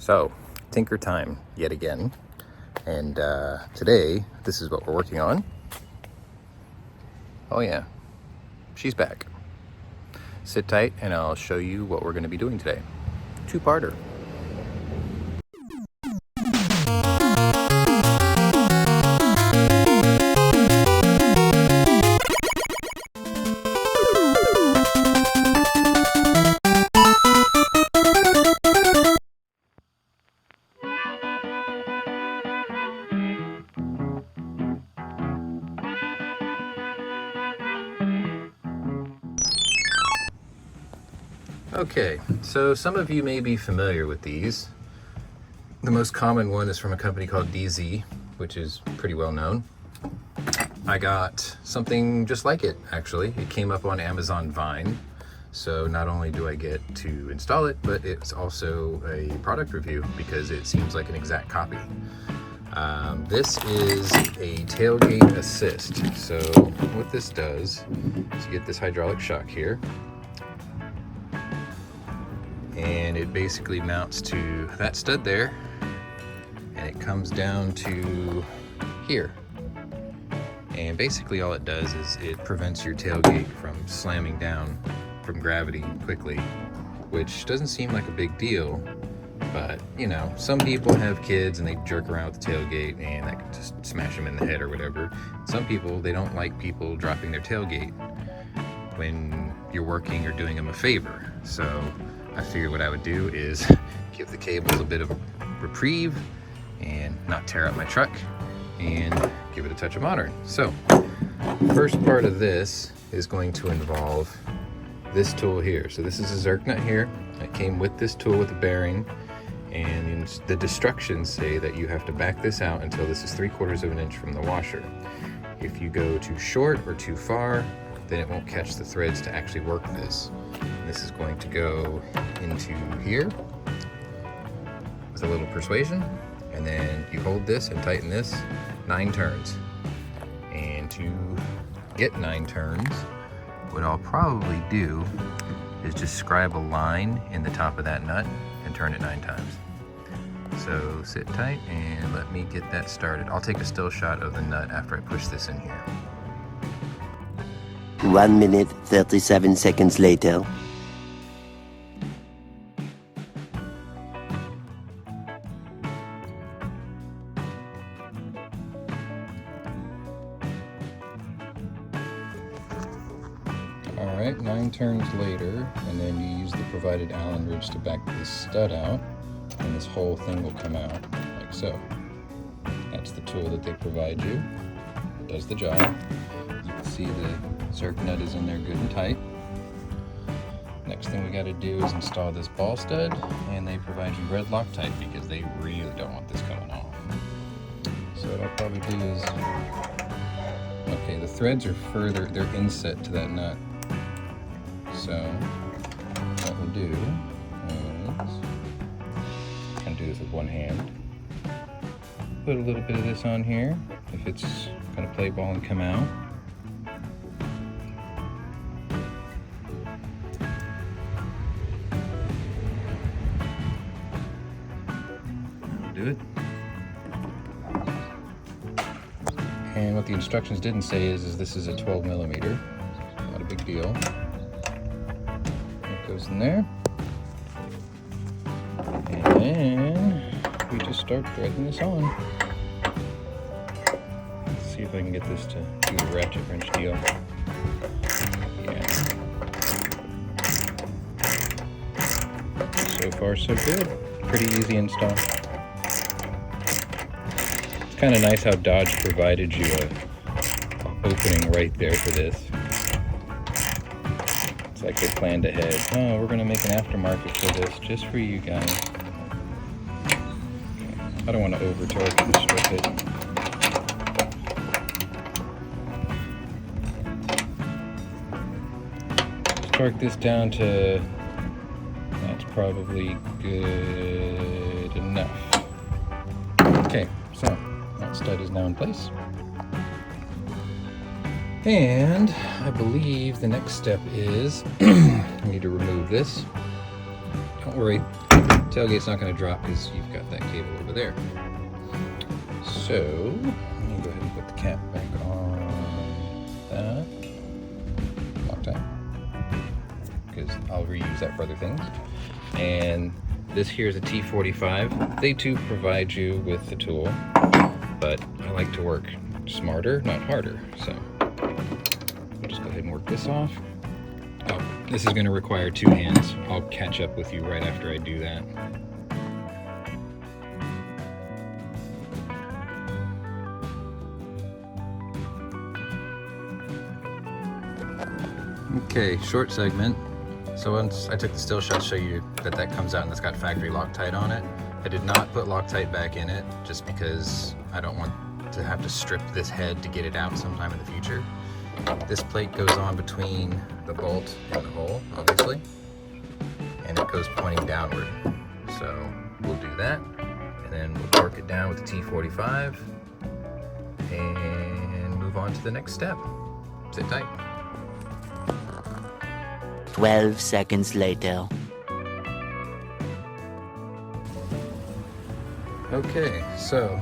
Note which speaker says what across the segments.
Speaker 1: So, tinker time yet again. And today, this is what we're working on. Oh yeah, she's back. Sit tight and I'll show you what we're going to be doing today. Two-parter. Okay, so some of you may be familiar with these. The most common one is from a company called DZ, which is pretty well known. I got something just like it, actually. It came up on Amazon Vine. So not only do I get to install it, but it's also a product review because it seems like an exact copy. This is a tailgate assist. So what this does is you get this hydraulic shock here. And it basically mounts to that stud there, and it comes down to here. And basically all it does is it prevents your tailgate from slamming down from gravity quickly, which doesn't seem like a big deal, but you know, some people have kids and they jerk around with the tailgate and that can just smash them in the head or whatever. Some people, they don't like people dropping their tailgate when you're working or doing them a favor. So I figured what I would do is give the cables a bit of a reprieve and not tear up my truck and give it a touch of modern. So, first part of this is going to involve this tool here. So this is a Zerk nut here. It came with this tool with a bearing, and the instructions say that you have to back this out until this is 3/4 of an inch from the washer. If you go too short or too far, then it won't catch the threads to actually work this. This is going to go into here with a little persuasion, and then you hold this and tighten this 9 turns. And to get 9 turns, what I'll probably do is just scribe a line in the top of that nut and turn it 9 times. So sit tight and let me get that started. I'll take a still shot of the nut after I push this in here.
Speaker 2: 1 minute, 37 seconds later.
Speaker 1: Alright, 9 turns later, and then you use the provided Allen wrench to back this stud out, and this whole thing will come out, like so. That's the tool that they provide you. It does the job. You can see the Zerk nut is in there good and tight. Next thing we got to do is install this ball stud, and they provide you red Loctite because they really don't want this coming off. So what I'll probably do is, okay, the threads are further, they're inset to that nut. So what we'll do is, I'm going to do this with one hand. Put a little bit of this on here if it's going to play ball and come out. Do it. And what the instructions didn't say is this is a 12 millimeter. Not a big deal. It goes in there. And then we just start threading this on. Let's see if I can get this to do the ratchet wrench deal. Yeah. So far so good. Pretty easy install. Kind of nice how Dodge provided you a opening right there for this. It's like they planned ahead. Oh, we're gonna make an aftermarket for this just for you guys. I don't want to over torque and strip it. Just torque this down to, that's probably good enough. Okay, so that stud is now in place. And I believe the next step is I need to remove this. Don't worry, Tailgate's not going to drop because you've got that cable over there. So, let me go ahead and put the cap back on that. Loctite. Because I'll reuse that for other things. And this here is a T45. They too provide you with the tool, but I like to work smarter, not harder. So, I'll just go ahead and work this off. Oh, this is going to require 2 hands. I'll catch up with you right after I do that. Okay, short segment. So once I took the still shot to show you that that comes out and it's got factory Loctite on it. I did not put Loctite back in it just because I don't want to have to strip this head to get it out sometime in the future. This plate goes on between the bolt and the hole, obviously, and it goes pointing downward. So we'll do that, and then we'll torque it down with the T45 and move on to the next step. Sit tight.
Speaker 2: 12 seconds later.
Speaker 1: Okay, so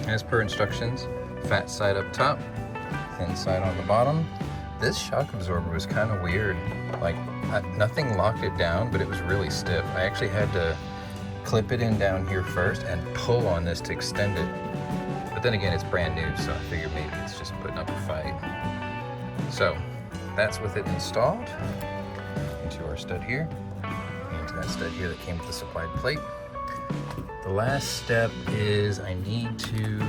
Speaker 1: as per instructions, fat side up top, thin side on the bottom. This shock absorber was kind of weird. Like, nothing locked it down, but it was really stiff. I actually had to clip it in down here first and pull on this to extend it. But then again, it's brand new, so I figured maybe it's just putting up a fight. So that's with it installed into our stud here, into that stud here that came with the supplied plate. The last step is I need to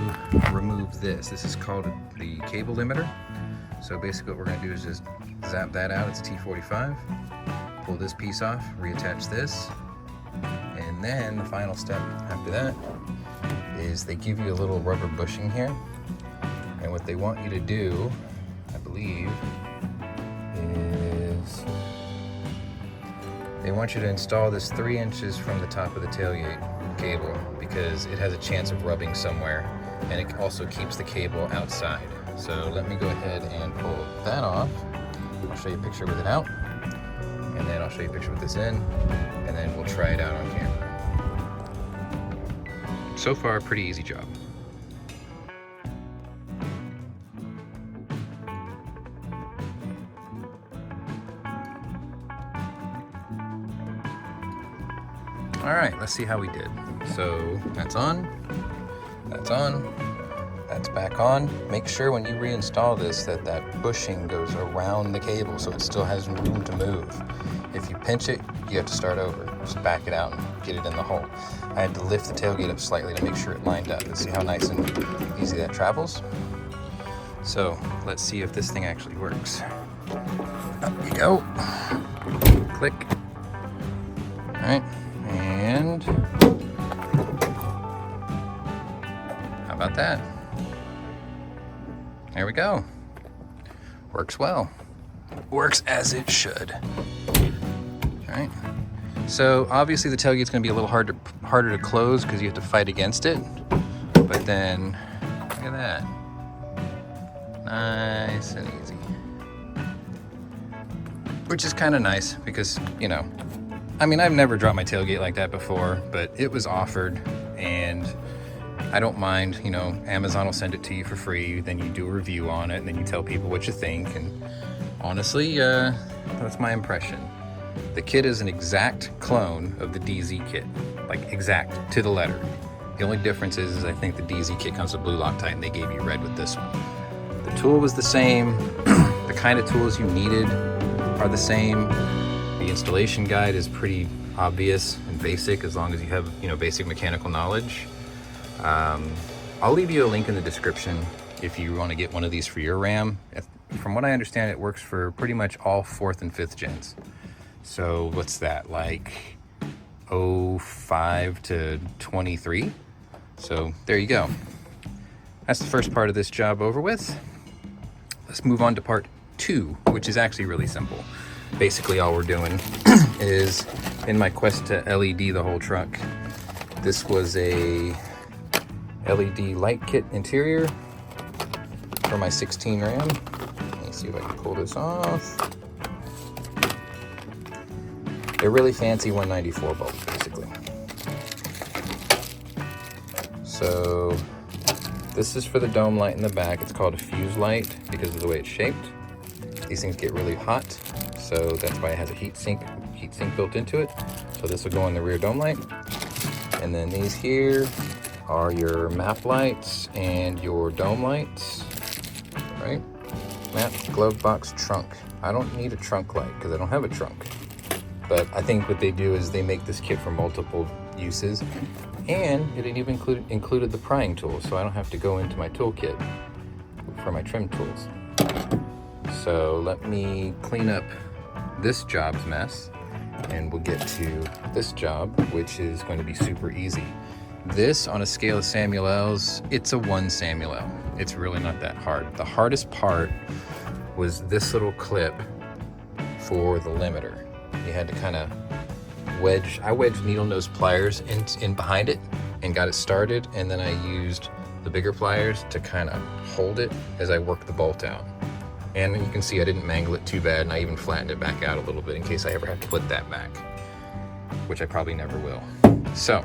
Speaker 1: remove this. This is called the cable limiter. So basically what we're going to do is just zap that out. It's T45. Pull this piece off, reattach this, and then the final step after that is they give you a little rubber bushing here. And what they want you to do, I believe, is they want you to install this 3 inches from the top of the tailgate cable because it has a chance of rubbing somewhere, and it also keeps the cable outside. So let me go ahead and pull that off. I'll show you a picture with it out, and then I'll show you a picture with this in, and then we'll try it out on camera. So far, pretty easy job. All right, let's see how we did. So that's on, that's back on. Make sure when you reinstall this that that bushing goes around the cable so it still has room to move. If you pinch it, you have to start over. Just back it out and get it in the hole. I had to lift the tailgate up slightly to make sure it lined up. Let's see how nice and easy that travels. So let's see if this thing actually works. Up you go. Click. All right. And how about that? There we go. Works well. Works as it should. All right. So obviously the tailgate's going to be a little harder to close because you have to fight against it. But then look at that. Nice and easy. Which is kind of nice because, you know, I mean, I've never dropped my tailgate like that before, but it was offered, and I don't mind, you know, Amazon will send it to you for free, then you do a review on it, and then you tell people what you think, and honestly, that's my impression. The kit is an exact clone of the DZ kit, like exact, to the letter. The only difference is I think the DZ kit comes with blue Loctite, and they gave you red with this one. The tool was the same, the kind of tools you needed are the same. The installation guide is pretty obvious and basic as long as you have, you know, basic mechanical knowledge. I'll leave you a link in the description if you want to get one of these for your RAM. From what I understand, it works for pretty much all 4th and 5th gens. So what's that, like 05 to 23? So there you go. That's the first part of this job over with. Let's move on to part 2, which is actually really simple. Basically all we're doing is, in my quest to LED the whole truck, this was a LED light kit interior for my 16 RAM. Let me see if I can pull this off. They're really fancy 194 bulbs, basically. So this is for the dome light in the back. It's called a fuse light because of the way it's shaped. These things get really hot, so that's why it has a heat sink built into it. So this will go on the rear dome light. And then these here are your map lights and your dome lights, right? Map, glove box, trunk. I don't need a trunk light because I don't have a trunk. But I think what they do is they make this kit for multiple uses, and it even included the prying tool, so I don't have to go into my toolkit for my trim tools. So let me clean up this job's mess, and we'll get to this job, which is going to be super easy. This, on a scale of Samuel L's, it's a 1 Samuel L. It's really not that hard. The hardest part was this little clip for the limiter. You had to kind of I wedged needle nose pliers in behind it and got it started, and then I used the bigger pliers to kind of hold it as I worked the bolt out. And you can see I didn't mangle it too bad, and I even flattened it back out a little bit in case I ever have to put that back, which I probably never will. So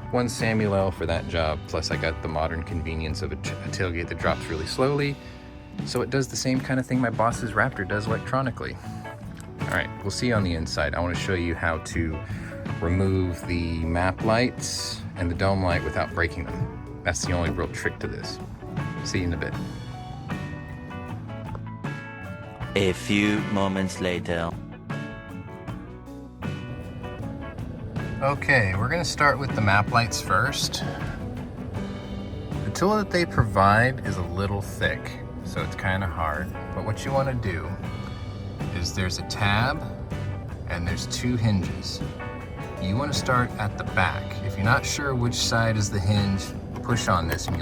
Speaker 1: 1 Samuel L for that job, plus I got the modern convenience of a tailgate that drops really slowly, so it does the same kind of thing my boss's Raptor does electronically. All right, we'll see on the inside. I want to show you how to remove the map lights and the dome light without breaking them. That's the only real trick to this. See you in a bit.
Speaker 2: A few moments later.
Speaker 1: Okay, we're gonna start with the map lights first. The tool that they provide is a little thick, so it's kind of hard. But what you want to do is there's a tab and there's 2 hinges. You want to start at the back. If you're not sure which side is the hinge, push on this and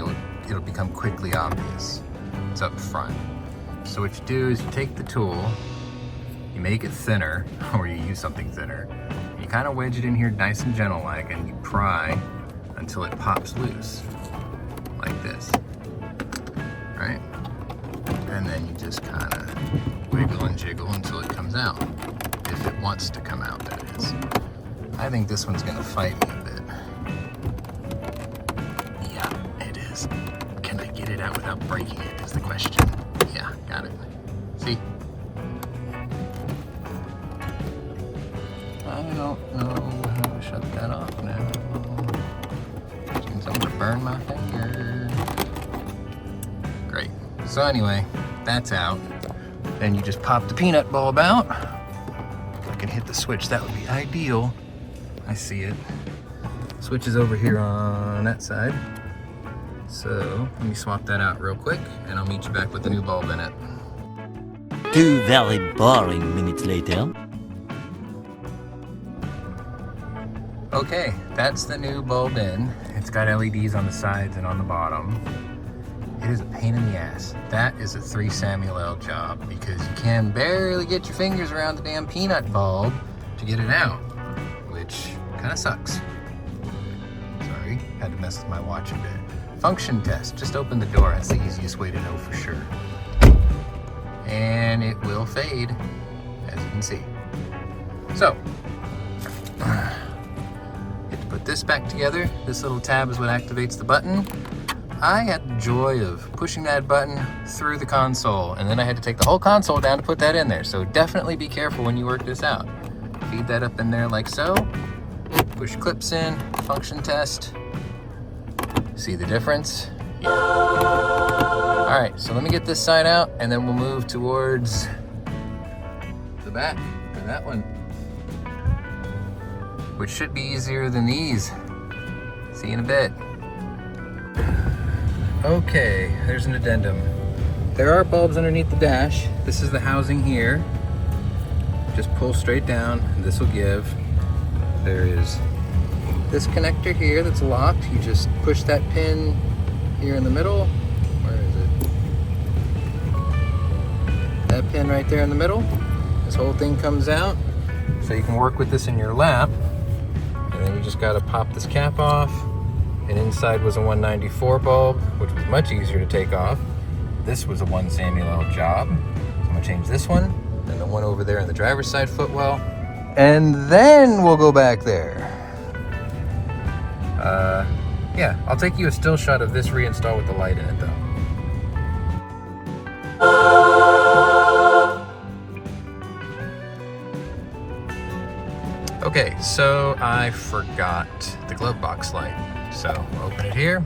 Speaker 1: it'll become quickly obvious. It's up front. So what you do is you take the tool, you make it thinner, or you use something thinner. You kind of wedge it in here nice and gentle like, and you pry until it pops loose, like this, right? And then you just kind of wiggle and jiggle until it comes out. If it wants to come out, that is. I think this one's gonna fight me a bit. Yeah, it is. Can I get it out without breaking it is the question. Yeah, got it. See? I don't know how to shut that off now. Seems I'm gonna burn my finger. Great. So anyway, that's out. Then you just pop the peanut bulb out. If I can hit the switch, that would be ideal. I see it. Switch is over here on that side. So let me swap that out real quick, and I'll meet you back with the new bulb in it.
Speaker 2: 2 very boring minutes later.
Speaker 1: Okay, that's the new bulb in. It's got LEDs on the sides and on the bottom. It is a pain in the ass. That is a 3 Samuel L job because you can barely get your fingers around the damn peanut bulb to get it out, which kind of sucks. Sorry, had to mess with my watch a bit. Function test, just open the door. That's the easiest way to know for sure. And it will fade, as you can see. So, get to put this back together. This little tab is what activates the button. I had the joy of pushing that button through the console, and then I had to take the whole console down to put that in there. So definitely be careful when you work this out. Feed that up in there like so. Push clips in, function test. See the difference? Yeah. All right, so let me get this side out, and then we'll move towards the back for that one, which should be easier than these. See you in a bit. Okay, there's an addendum. There are bulbs underneath the dash. This is the housing here. Just pull straight down, and this will give. There is this connector here that's locked. You just push that pin here in the middle. Where is it? That pin right there in the middle. This whole thing comes out. So you can work with this in your lap. And then you just gotta pop this cap off. And inside was a 194 bulb, which was much easier to take off. This was a 1 Samuel L job. So I'm gonna change this one, and the one over there in the driver's side footwell. And then we'll go back there. Yeah, I'll take you a still shot of this reinstall with the light in it though. Okay, so I forgot the glove box light. So open it here,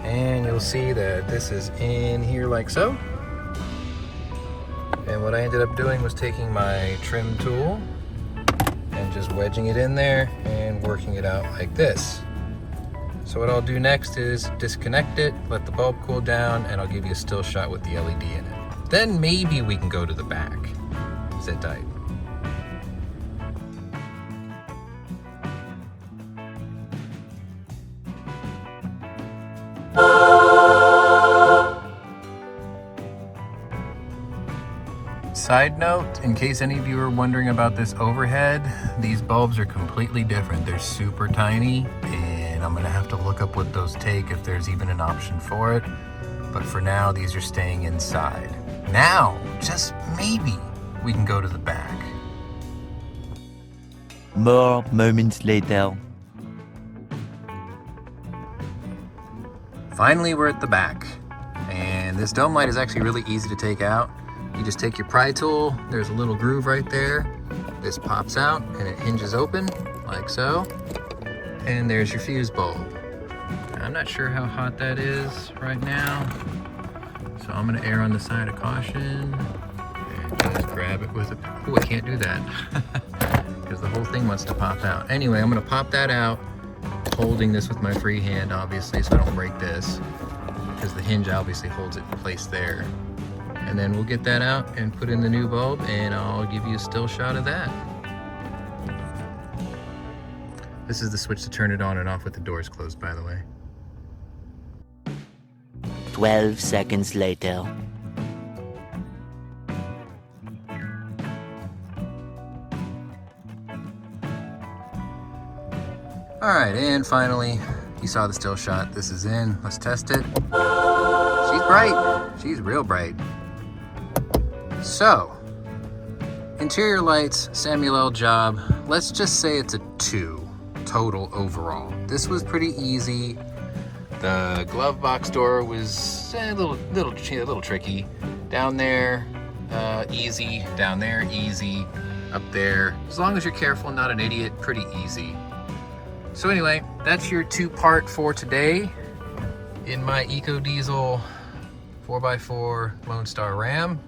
Speaker 1: and you'll see that this is in here like so. And what I ended up doing was taking my trim tool and just wedging it in there and working it out like this. So what I'll do next is disconnect it, let the bulb cool down, and I'll give you a still shot with the LED in it. Then maybe we can go to the back. Sit tight. Side note, in case any of you are wondering about this overhead, these bulbs are completely different. They're super tiny, and I'm gonna have to look up what those take if there's even an option for it. But for now, these are staying inside. Now, just maybe, we can go to the back.
Speaker 2: More moments later.
Speaker 1: Finally, we're at the back. And this dome light is actually really easy to take out. You just take your pry tool, there's a little groove right there. This pops out and it hinges open, like so. And there's your fuse bulb. I'm not sure how hot that is right now, so I'm gonna err on the side of caution and just grab it with a, oh, I can't do that, because the whole thing wants to pop out. Anyway, I'm gonna pop that out, holding this with my free hand, obviously, so I don't break this, because the hinge obviously holds it in place there. And then we'll get that out and put in the new bulb, and I'll give you a still shot of that. This is the switch to turn it on and off with the doors closed, by the way.
Speaker 2: 12 seconds later.
Speaker 1: All right, and finally, you saw the still shot. This is in. Let's test it. She's bright. She's real bright. So, interior lights, Samuel L. job. Let's just say it's a 2 total overall. This was pretty easy. The glove box door was a little tricky. Down there, easy. Down there, easy. Up there, as long as you're careful and not an idiot, pretty easy. So anyway, that's your 2-part for today in my Eco Diesel 4x4 Lone Star Ram.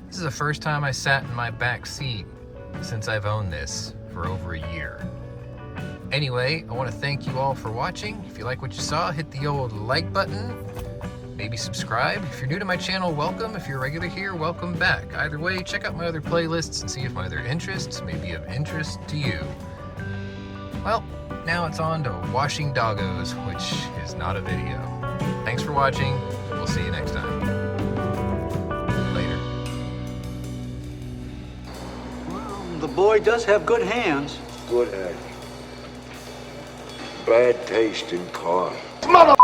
Speaker 1: This is the first time I sat in my back seat since I've owned this for over a year. Anyway, I want to thank you all for watching. If you like what you saw, hit the old like button. Maybe subscribe. If you're new to my channel, welcome. If you're a regular here, welcome back. Either way, check out my other playlists and see if my other interests may be of interest to you. Well, now it's on to washing doggos, which is not a video. Thanks for watching. We'll see you next time. Later.
Speaker 3: Well, the boy does have good hands.
Speaker 4: Good head. Bad taste in car. Mother!